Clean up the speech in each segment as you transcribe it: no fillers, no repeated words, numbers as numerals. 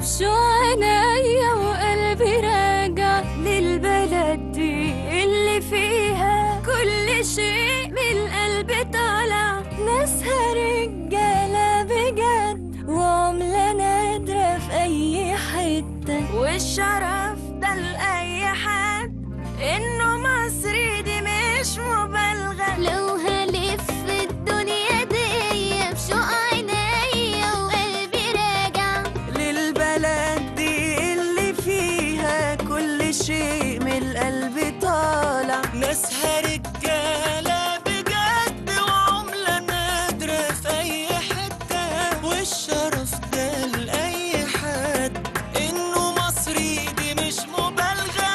شو عينيا وقلبي راجع للبلد دي اللي فيها كل شيء من قلبي طالع. ناسها رجالة بجد وعملة نادرة في أي حتة، والشرف ده لأي حد إنه مصري دي مش مبالغة. لو هلف الدنيا دي بشوق عينيا وقلبي راجع للبلد دي اللي فيها كل شيء من القلب طالع. ناسها رجالة بجد وعملة نادرة في أي حتة، والشرف ده لأي حد إنه مصري دي مش مبالغة.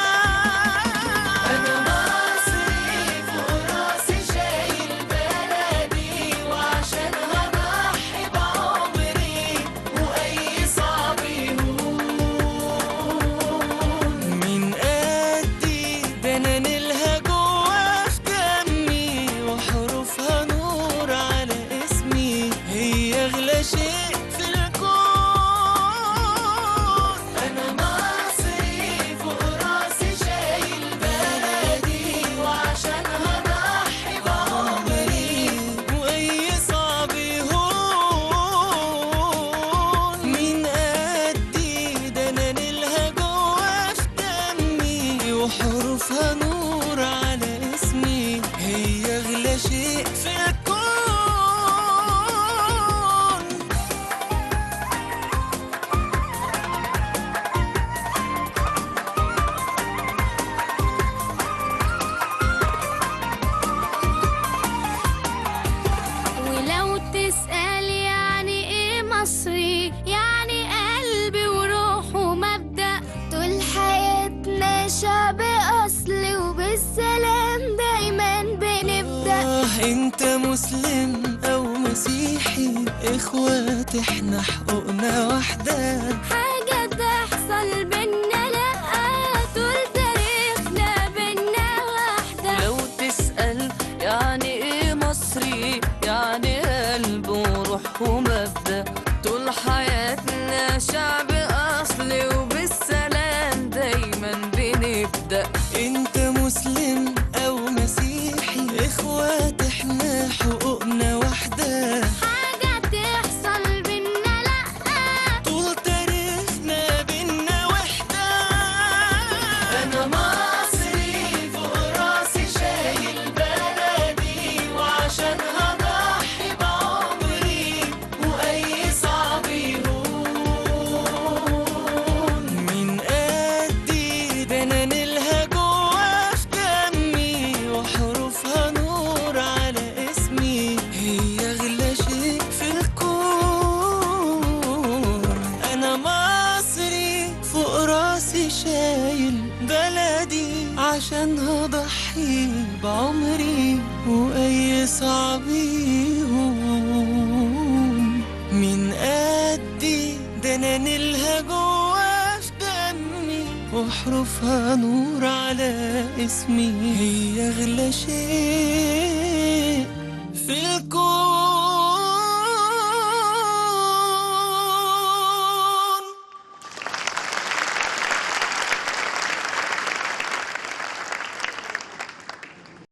أنا مصري فوق راسي شايل بلدي، وعشان هضحي بعمري وأي صعب يهون. من قدي ده أنا نيلها جوا في دمي، وحروفها نور على اسمي، هي أغلى شيء في الكون. أنا مصري فوق راسي شايل بلدي، وعشان هضحي بعمري وأي صعب يهون. من قدي ده أنا نيلها جوا في دمي، وحروفها نور على اسمي، هي أغلى شيء في الكون. ولو تسأل يعني ايه مصري، يعني قلبي وروح ومبدأ. طول حياتنا شعب أصلي وبالسلام دايما بنبدأ. انت مسلم او مسيحي، اخوات احنا حقوقنا واحدة. حاجة تحصل بينا لأ، طول تاريخنا بينا واحدة. لو تسأل يعني ايه مصري، يعني قلب وروح ومبدأ. طول حياتنا شعب اصلي وبالسلام دايما بنبدأ. انت مسلم او مسيحي، اخوات احنا حقوقنا واحدة. حاجة تحصل بينا لأ، طول تاريخنا بينا وحدة. أنا مصري فوق راسي شايل بلدي، وعشان هضحي بعمري وأي صعب يهون. من قدي ده أنا نيلها جوا في دمي، وحروفها نور على اسمي، هي أغلى شيء في الكون. أنا مصري فوق راسي شايل بلدي، عشان هضحي بعمري وأي صعب يهون. من قدي ده أنا نيلها جوا في دمي، وحروفها نور على اسمي، هي أغلى شيء في الكون.